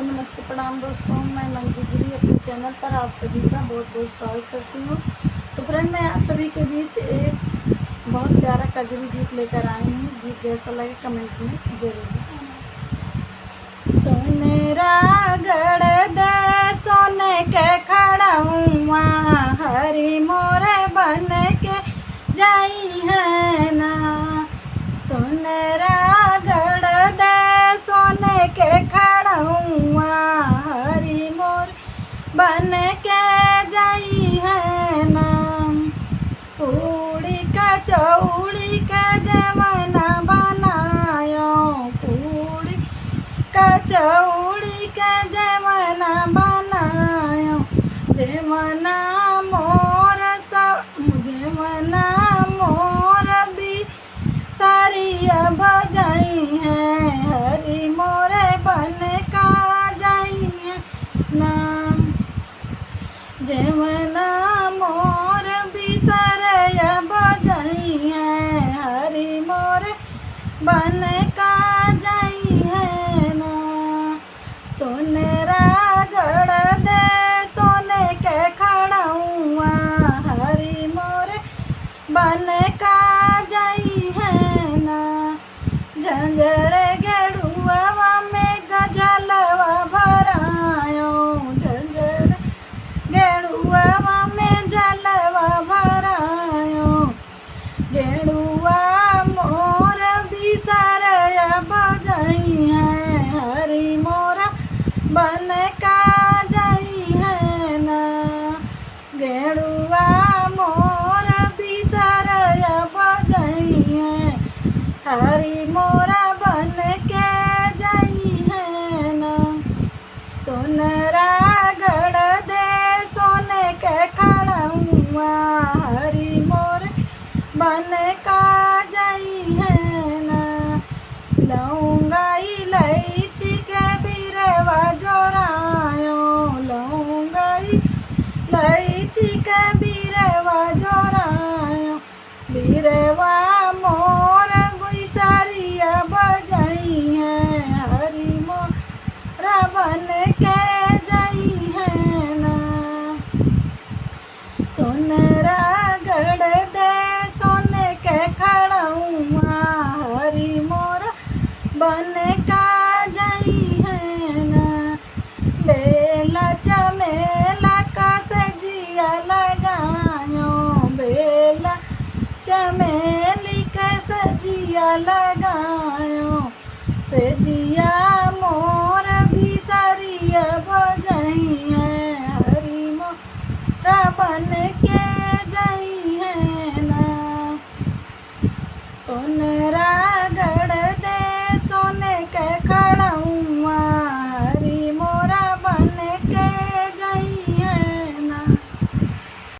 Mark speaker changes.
Speaker 1: Hello नमस्ते प्रणाम दोस्तों, मैं मंजू गिरी अपने चैनल पर आप सभी का बहुत बहुत स्वागत करती हूँ। तो फ्रेंड, मैं आप सभी के बीच एक बहुत प्यारा कजरी गीत लेकर आई हूँ। गीत जैसा लगे कमेंट में जरूर बताना। सोनेरा गढ़ दे सोने के खड़उआ, हरी मोरे बन के जाई है ना। सोनेरा गढ़ दे सोने के खड़उआ, हरी मोर बन के जाई है ना। पूड़ी कचौड़ी के जवना बनायो, पूड़ी कचौड़ी के जवना बनायो। जवना मोर जवना मोर भी सारिया बजाई है, हरी मोरे बन का जाई है ना। जवना मोर भी सारिया बजाई है, हरी मोरे बन का जाई है ना। सोनेरा गढ़ दे सोने के खड़उआ, हरी मोरे बन का जाई है ना। झंझर गेड़ुआ में गजलवा भरायो, झंझर गेड़ुआ में जलवा भरायो। गेड़ुआ मोर भी सारया बजाई है, हरी मोरा बन का जाई है ना। गेड़ुआ मोर भी सारया बजाई है, हरी मोरा बन के जाई है ना। सोनेरा गढ़ दे सोने के खड़उआ, हरी मोर बन का जाई है ना। लौंगा इलायची के बिरवा जोरायो, लौंगा इलायची के बिरवा जोरायो। बिरवा मोर गुइसारिया बजाई है, हरी मोरा बन के जाई है ना। सोनेरा गढ़ दे सोने के खड़उआ, हरी मोरा बन का जाई है ना। बेला चमेला का सजिया लगायो, बेला चमेली के सजिया लगायो। सजिया मोर भी सारिया बजाई है, हरी मोरा बन के जाई है ना। सोनेरा गढ़